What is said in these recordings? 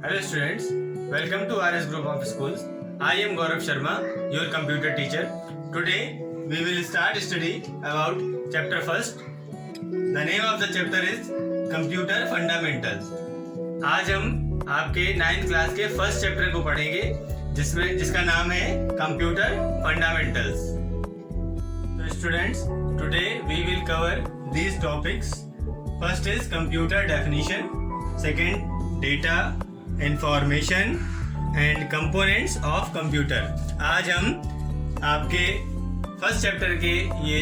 Hello students, welcome to RS Group of Schools. I am Gaurav Sharma, your computer teacher. Today we will start study about chapter first. The name of the chapter is Computer Fundamentals. आज हम आपके 9th class के first chapter को पढ़ेंगे जिसका नाम है computer fundamentals. So students, today we will cover these topics. First is computer definition, second data, information and components of computer. आज हम आपके फर्स्ट चैप्टर के ये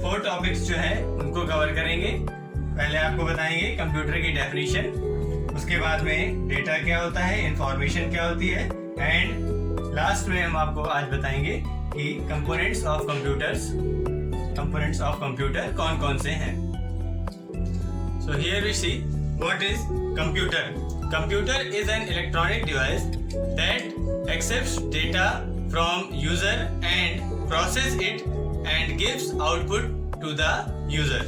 4 टॉपिक्स जो है उनको कवर करेंगे. पहले आपको बताएंगे कंप्यूटर की डेफिनेशन, उसके बाद में डेटा क्या होता है, इंफॉर्मेशन क्या होती है एंड लास्ट में हम आपको आज बताएंगे कि कंपोनेंट्स ऑफ कंप्यूटर कौन कौन से हैं. So here we see what is computer. Computer is an electronic device that accepts data from user and process it and gives output to the user.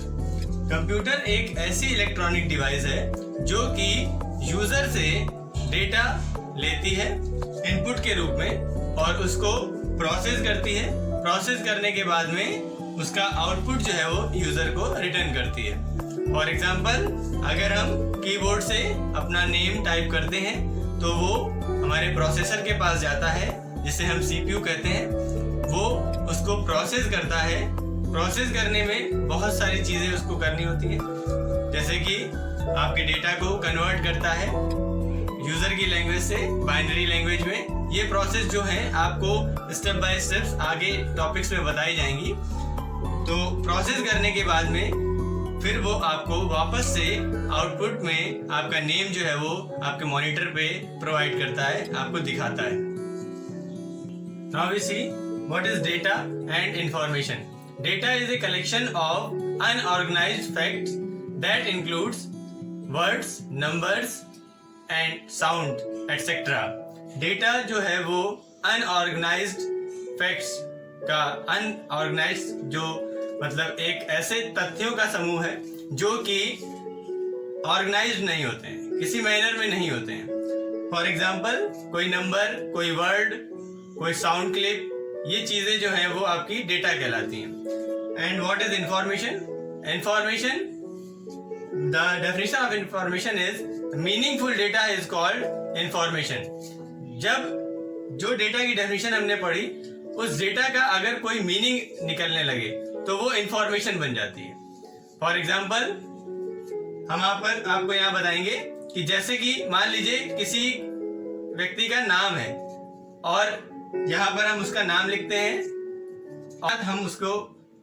Computer एक ऐसी इलेक्ट्रॉनिक डिवाइस है जो कि user से डेटा लेती है input के रूप में और उसको प्रोसेस करती है. प्रोसेस करने के बाद में उसका आउटपुट जो है वो यूजर को रिटर्न करती है. फॉर एग्जाम्पल, अगर हम कीबोर्ड से अपना नेम टाइप करते हैं तो वो हमारे प्रोसेसर के पास जाता है जिसे हम सीपीयू कहते हैं. वो उसको प्रोसेस करता है. प्रोसेस करने में बहुत सारी चीज़ें उसको करनी होती है, जैसे कि आपके डेटा को कन्वर्ट करता है यूज़र की लैंग्वेज से बाइनरी लैंग्वेज में. ये प्रोसेस जो है आपको स्टेप बाय स्टेप्स आगे टॉपिक्स में बताई जाएंगी. तो प्रोसेस करने के बाद में फिर वो आपको वापस से आउटपुट में आपका नेम जो है वो आपके मॉनिटर पे प्रोवाइड करता है, आपको दिखाता है. Now we see what is data and information. Data is a collection of unorganized facts that includes words, numbers and sound etcetera. Data जो है वो अनऑर्गेनाइज्ड फैक्ट्स का, अनऑर्गेनाइज्ड जो मतलब एक ऐसे तथ्यों का समूह है जो कि ऑर्गेनाइज्ड नहीं होते हैं, किसी मैनर में नहीं होते हैं. फॉर एग्जाम्पल, कोई नंबर, कोई वर्ड, कोई साउंड क्लिप, ये चीजें जो हैं वो आपकी डेटा कहलाती हैं. And what is information? Information, the definition of information is meaningful data is called information. जब जो डेटा की डेफिनेशन हमने पढ़ी उस डेटा का अगर कोई मीनिंग निकलने लगे तो वो इंफॉर्मेशन बन जाती है. फॉर एग्जाम्पल, हम आपको यहाँ बताएंगे कि जैसे कि मान लीजिए किसी व्यक्ति का नाम है और यहाँ पर हम उसका नाम लिखते हैं और हम उसको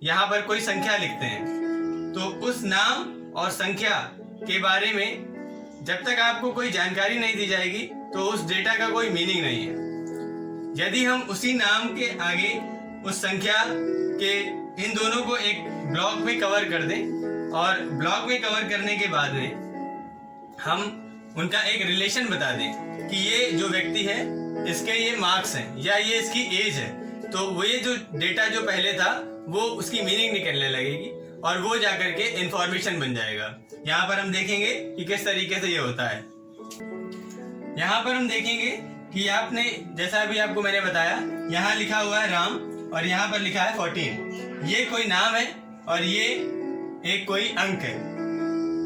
यहाँ पर कोई संख्या लिखते हैं. तो उस नाम और संख्या के बारे में जब तक आपको कोई जानकारी नहीं दी जाएगी तो उस डेटा का कोई मीनिंग नहीं है. यदि हम उसी नाम के आगे उस संख्या के इन दोनों को एक ब्लॉक में कवर कर दें और ब्लॉक में कवर करने के बाद में हम उनका एक रिलेशन बता दें कि ये जो व्यक्ति है इसके ये मार्क्स हैं या ये इसकी एज है, तो वो ये जो डेटा जो पहले था वो उसकी मीनिंग निकलने लगेगी और वो जाकर के इंफॉर्मेशन बन जाएगा. यहाँ पर हम देखेंगे कि किस तरीके से ये होता है. यहाँ पर हम देखेंगे कि आपने जैसा अभी आपको मैंने बताया, यहाँ लिखा हुआ है राम और यहाँ पर लिखा है 14. ये कोई नाम है और ये एक कोई अंक है.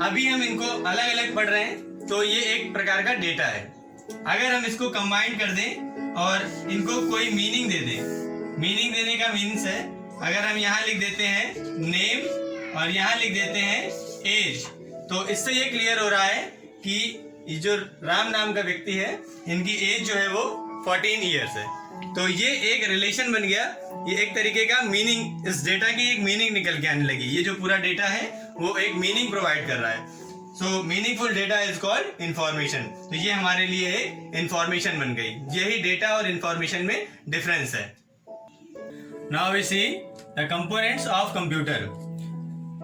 अभी हम इनको अलग अलग पढ़ रहे हैं तो ये एक प्रकार का डेटा है. अगर हम इसको कंबाइन कर दें और इनको कोई मीनिंग दे दें, मीनिंग देने का मीन्स है अगर हम यहाँ लिख देते हैं नेम और यहाँ लिख देते हैं एज, तो इससे ये क्लियर हो रहा है कि ये जो राम नाम का व्यक्ति है इनकी एज जो है वो 14 ईयर्स है. तो ये एक रिलेशन बन गया, ये एक तरीके का मीनिंग, इस डेटा की एक मीनिंग निकल के आने लगी. ये जो पूरा डेटा है वो एक मीनिंग प्रोवाइड कर रहा है. So meaningful data is called information. तो ये हमारे लिए इंफॉर्मेशन बन गई. यही डेटा और इंफॉर्मेशन में डिफरेंस है. Now we see the components of computer.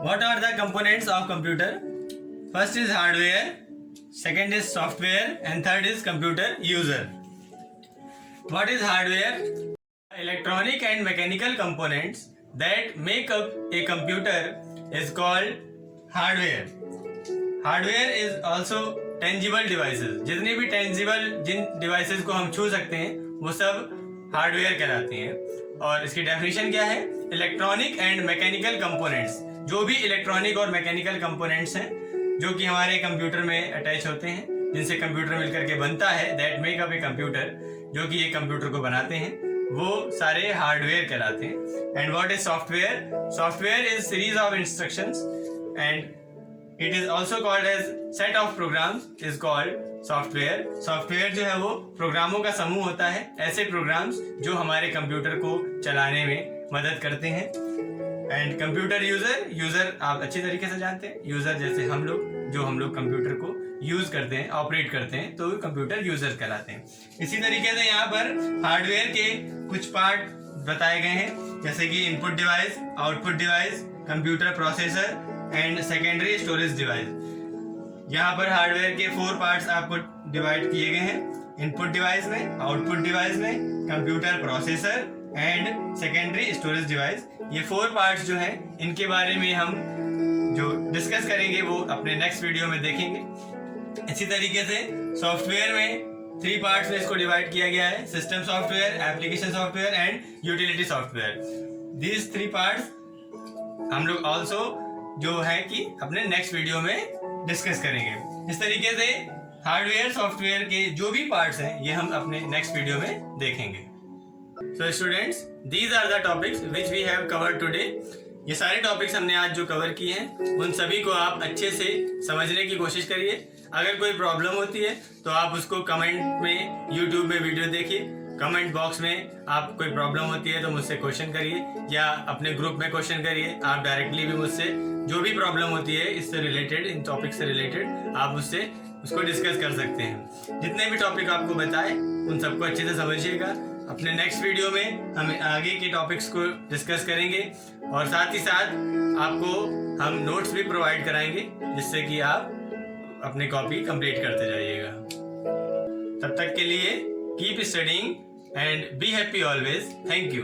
What are the components of computer? First is hardware, second is software and third is computer user. What is hardware? Electronic and mechanical components that make up a computer is called hardware. Hardware is also tangible devices, जितने भी tangible जिन devices को हम छू सकते हैं वो सब hardware कहलाते हैं। और इसकी डेफिनेशन क्या है? इलेक्ट्रॉनिक एंड मैकेनिकल कंपोनेंट्स, जो भी इलेक्ट्रॉनिक और मैकेनिकल कंपोनेंट्स हैं जो कि हमारे कंप्यूटर में अटैच होते हैं, जिनसे कंप्यूटर मिलकर के बनता है, that make up a computer, जो कि ये कंप्यूटर को बनाते हैं, वो सारे हार्डवेयर कहलाते हैं। And what is software? Software is series of instructions and it is also called as set of programs is called software. Software जो है वो प्रोग्रामों का समूह होता है, ऐसे प्रोग्राम्स जो हमारे कंप्यूटर को चलाने में मदद करते हैं। एंड कंप्यूटर यूजर, यूजर आप अच्छी तरीके से जानते हैं, यूजर जैसे हम लोग कंप्यूटर को यूज करते हैं, ऑपरेट करते हैं, तो कंप्यूटर यूजर कहलाते हैं। इसी तरीके से यहाँ पर हार्डवेयर के कुछ पार्ट बताए गए हैं, जैसे कि input device, output device, computer processor and secondary storage device. यहाँ पर हार्डवेयर के 4 पार्ट्स आपको डिवाइड किए गए हैं, इनपुट डिवाइस में, आउटपुट डिवाइस में, computer processor and secondary storage device. ये 4 पार्ट्स जो हैं इनके बारे में हम जो डिस्कस करेंगे वो अपने नेक्स्ट वीडियो में देखेंगे। इसी तरीके से सॉफ्टवेयर में 3 पार्ट्स में इसको डिवाइड किया गया है, system software, application software and utility software. These 3 parts हम लोग ऑल्सो जो है कि अपने नेक्स्ट वीडियो में डिस्कस करेंगे। इस तरीके से हार्डवेयर सॉफ्टवेयर के जो भी पार्ट्स हैं ये हम अपने नेक्स्ट वीडियो में देखेंगे। So students, these are the topics which we have covered today. ये सारे टॉपिक्स हमने आज जो कवर किए हैं उन सभी को आप अच्छे से समझने की कोशिश करिए। अगर कोई प्रॉब्लम होती है तो आप उसको कमेंट में, यूट्यूब में वीडियो देखिए, कमेंट बॉक्स में आप कोई प्रॉब्लम होती है तो मुझसे क्वेश्चन करिए या अपने ग्रुप में क्वेश्चन करिए। आप डायरेक्टली भी मुझसे जो भी प्रॉब्लम होती है इससे रिलेटेड, इन टॉपिक से रिलेटेड, आप मुझसे उसको डिस्कस कर सकते हैं। जितने भी टॉपिक आपको बताए उन सबको अच्छे से समझिएगा। अपने नेक्स्ट वीडियो में हम आगे के टॉपिक्स को डिस्कस करेंगे और साथ ही साथ आपको हम नोट्स भी प्रोवाइड कराएंगे जिससे कि आप अपनी कॉपी कंप्लीट करते जाइएगा। तब तक के लिए keep studying and be happy always. Thank you.